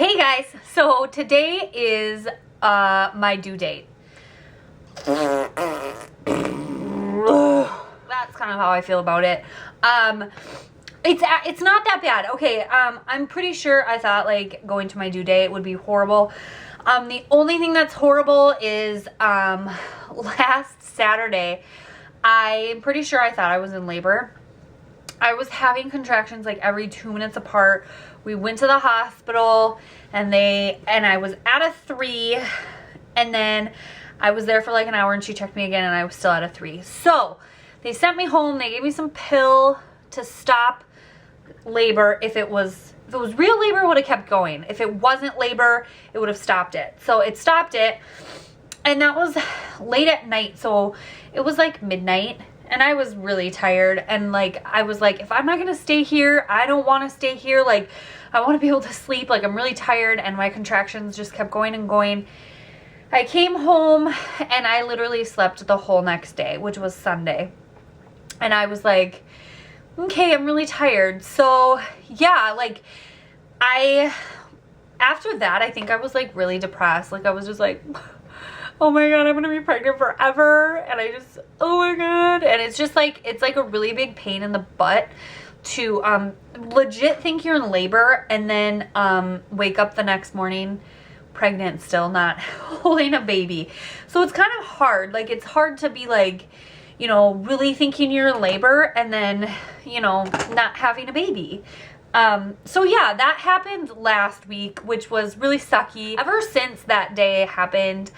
Hey guys, so today is my due date. That's kind of how I feel about it. It's not that bad. Okay, I'm pretty sure I thought like going to my due date would be horrible. The only thing that's horrible is last Saturday, I'm pretty sure I thought I was in labor. I was having contractions like every 2 minutes apart. We went to the hospital and I was at a 3, and then I was there for like an hour and she checked me again and I was still at a 3. So they sent me home. They gave me some pill to stop labor. If it was real labor, it would have kept going. If it wasn't labor, it would have stopped it. So it stopped it, and that was late at night. So it was like midnight. And I was really tired, and like I was like, if I'm not gonna stay here, I don't want to stay here. Like I want to be able to sleep. Like I'm really tired, and my contractions just kept going and going. I came home and I literally slept the whole next day, which was Sunday. And I was like, okay, I'm really tired. So yeah, like after that, I think I was like really depressed. Like I was just like, oh my God, I'm gonna be pregnant forever. And oh my God. And it's just like, it's like a really big pain in the butt to legit think you're in labor and then wake up the next morning pregnant, still not holding a baby. So it's kind of hard. Like it's hard to be like, you know, really thinking you're in labor and then, you know, not having a baby. So yeah, that happened last week, which was really sucky. Ever since that day happened,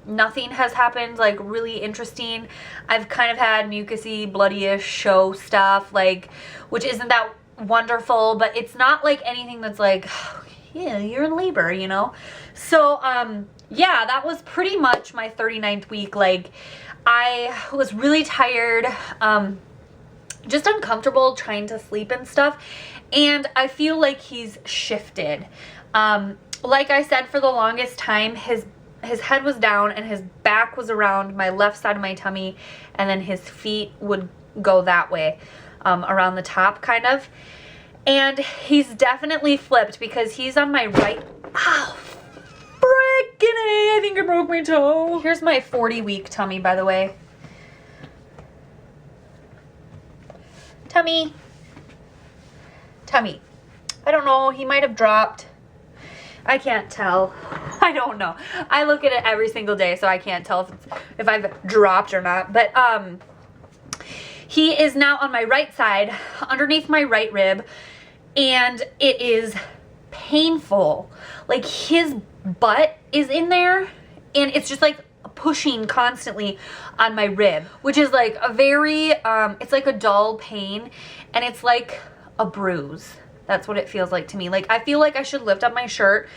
nothing has happened like really interesting. I've kind of had mucusy, bloody-ish show stuff, like, which isn't that wonderful, but it's not like anything that's like, yeah, you're in labor, you know? So, yeah, that was pretty much my 39th week. Like, I was really tired, just uncomfortable trying to sleep and stuff. And I feel like he's shifted. Like I said, for the longest time, his head was down and his back was around my left side of my tummy, and then his feet would go that way, around the top kind of. And he's definitely flipped because he's on my right. Ow, frickin' A, I think I broke my toe. Here's my 40-week tummy, by the way. Tummy. I don't know, he might have dropped. I can't tell. I don't know. I look at it every single day, so I can't tell if I've dropped or not. But he is now on my right side, underneath my right rib, and it is painful. Like his butt is in there, and it's just like pushing constantly on my rib, which is like a very it's like a dull pain, and it's like a bruise. That's what it feels like to me. Like I feel like I should lift up my shirt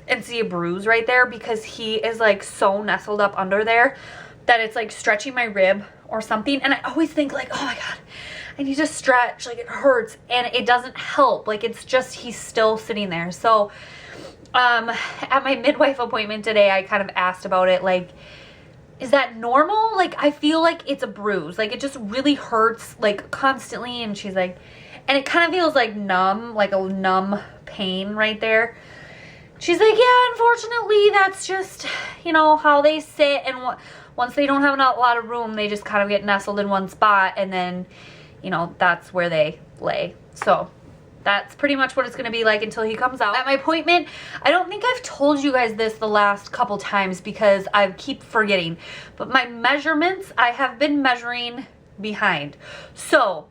and see a bruise right there, because he is like so nestled up under there that it's like stretching my rib or something. And I always think like, oh my God, I need to stretch, like it hurts, and it doesn't help. Like it's just, he's still sitting there. So at my midwife appointment today, I kind of asked about it, like, is that normal? Like I feel like it's a bruise, like it just really hurts like constantly. And she's like, and it kind of feels like numb, like a numb pain right there. She's like, yeah, unfortunately, that's just, you know, how they sit. And once they don't have a lot of room, they just kind of get nestled in one spot. And then, you know, that's where they lay. So that's pretty much what it's going to be like until he comes out. At my appointment, I don't think I've told you guys this the last couple times because I keep forgetting. But my measurements, I have been measuring behind. So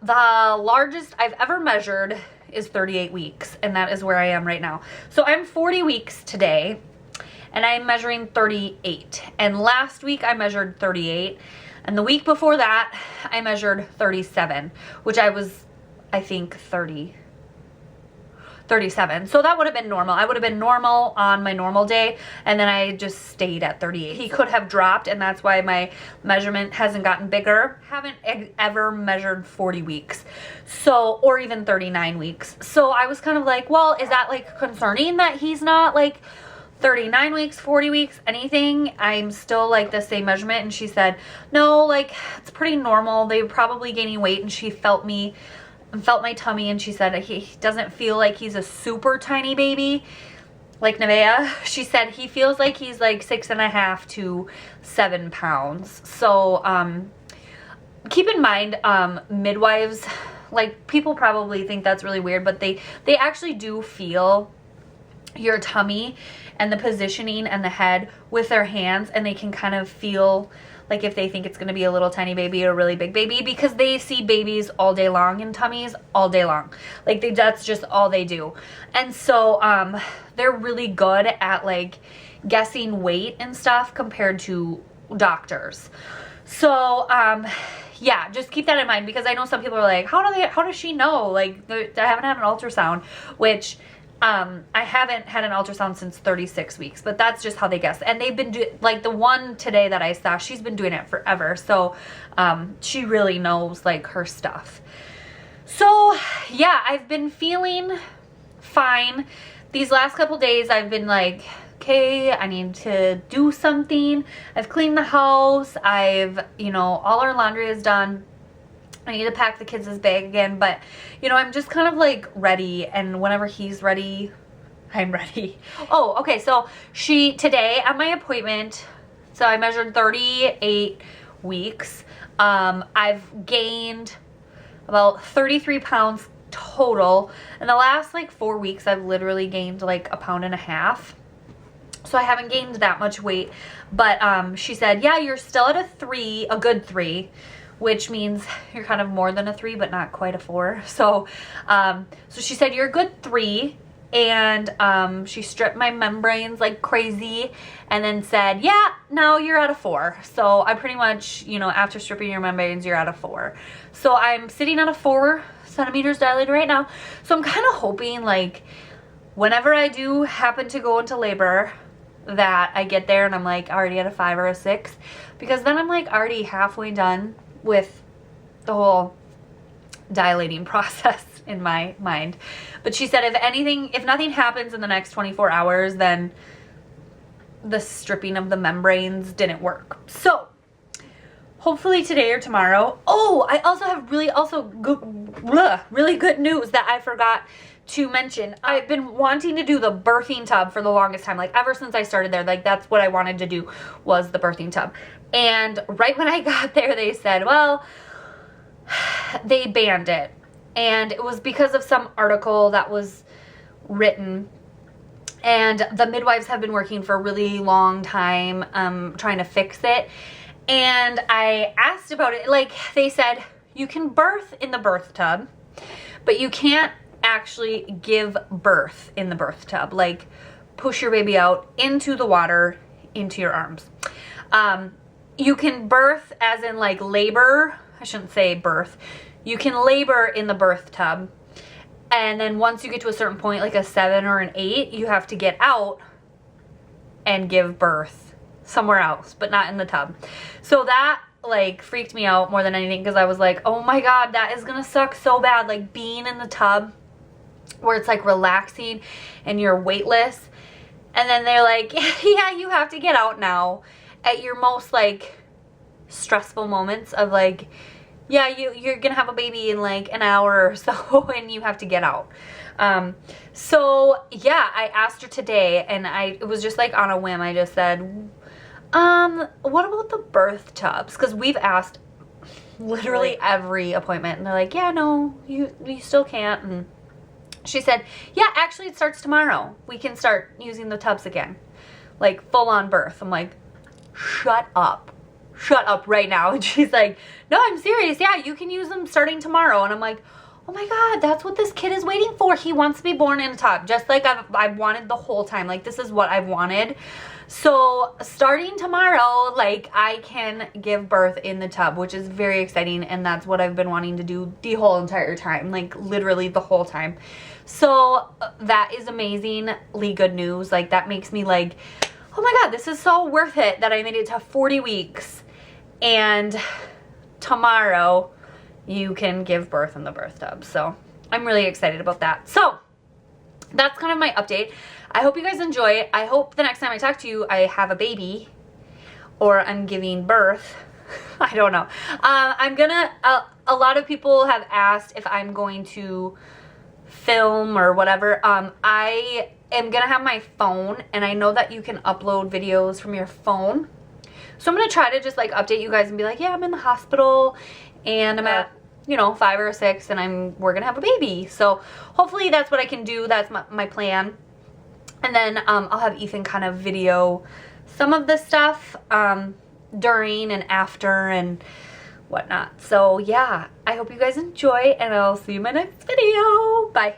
the largest I've ever measured is 38 weeks, and that is where I am right now. So I'm 40 weeks today, and I'm measuring 38. And last week I measured 38, and the week before that I measured 37, which I was, I think, 37. So that would have been normal. I would have been normal on my normal day, and then I just stayed at 38. He could have dropped, and that's why my measurement hasn't gotten bigger. Haven't ever measured 40 weeks, so, or even 39 weeks. So I was kind of like, well, is that like concerning that he's not like 39 weeks, 40 weeks, anything? I'm still like the same measurement. And she said, no, like it's pretty normal. They were probably gaining weight, and she felt me and felt my tummy, and she said he doesn't feel like he's a super tiny baby like Nevaeh. She said he feels like he's like 6.5 to 7 pounds. So keep in mind, midwives, like, people probably think that's really weird, but they actually do feel your tummy and the positioning and the head with their hands, and they can kind of feel like if they think it's going to be a little tiny baby or a really big baby, because they see babies all day long in tummies all day long. Like, that's just all they do. And so they're really good at like guessing weight and stuff compared to doctors. So yeah, just keep that in mind, because I know some people are like, how does she know? Like, I haven't had an ultrasound, which I haven't had an ultrasound since 36 weeks, but that's just how they guess. And they've been like the one today that I saw, she's been doing it forever. So she really knows like her stuff. So yeah, I've been feeling fine. These last couple days I've been like, okay, I need to do something. I've cleaned the house. All our laundry is done. I need to pack the kids' bag again, but I'm just kind of like ready, and whenever he's ready, I'm ready. Oh, okay, so today at my appointment, so I measured 38 weeks. I've gained about 33 pounds total. In the last like 4 weeks, I've literally gained like 1.5 pounds. So I haven't gained that much weight, but she said, yeah, you're still at a good 3, which means you're kind of more than a 3, but not quite a 4. So she said, you're a good 3. And she stripped my membranes like crazy, and then said, yeah, now you're at a 4. So I pretty much, after stripping your membranes, you're at a 4. So I'm sitting at a 4 centimeters dilated right now. So I'm kind of hoping, like, whenever I do happen to go into labor, that I get there and I'm like already at a 5 or a 6, because then I'm like already halfway done with the whole dilating process in my mind. But she said if nothing happens in the next 24 hours, then the stripping of the membranes didn't work. So hopefully today or tomorrow. Oh, I also have really good news that I forgot to mention. I've been wanting to do the birthing tub for the longest time, like ever since I started there. Like, that's what I wanted to do, was the birthing tub. And right when I got there, they said, well, they banned it. And it was because of some article that was written. And the midwives have been working for a really long time trying to fix it. And I asked about it. Like, they said, you can birth in the birth tub, but you can't actually give birth in the birth tub. Like, push your baby out into the water, into your arms. You can birth as in like labor. I shouldn't say birth. You can labor in the birth tub. And then once you get to a certain point, like a 7 or an 8, you have to get out and give birth somewhere else, but not in the tub. So that like freaked me out more than anything, because I was like, oh my God, that is gonna suck so bad. Like, being in the tub where it's like relaxing and you're weightless. And then they're like, yeah, you have to get out now at your most like stressful moments of like, yeah, you're gonna have a baby in like an hour or so, and you have to get out. So yeah, I asked her today, and it was just like on a whim. I just said, what about the birth tubs? Because we've asked literally every appointment, and they're like, yeah, no, you still can't. And she said, yeah, actually it starts tomorrow. We can start using the tubs again, like full on birth. I'm like, shut up right now. And she's like, no, I'm serious. Yeah, you can use them starting tomorrow. And I'm like, oh my God, that's what this kid is waiting for. He wants to be born in a tub, just like I've wanted the whole time. Like, this is what I've wanted. So starting tomorrow, like, I can give birth in the tub, which is very exciting. And that's what I've been wanting to do the whole entire time, like literally the whole time. So that is amazingly good news. Like, that makes me like, oh my God, this is so worth it that I made it to 40 weeks. And tomorrow you can give birth in the birth tub. So I'm really excited about that. So that's kind of my update. I hope you guys enjoy it. I hope the next time I talk to you, I have a baby, or I'm giving birth. I don't know. I'm gonna, a lot of people have asked if I'm going to film or whatever. I am gonna have my phone, and I know that you can upload videos from your phone. So I'm gonna try to just like update you guys and be like, yeah, I'm in the hospital and I'm at, you know, 5 or 6 and we're gonna have a baby. So hopefully that's what I can do. That's my plan. And then I'll have Ethan kind of video some of the stuff during and after and whatnot. So yeah, I hope you guys enjoy, and I'll see you in my next video. Bye.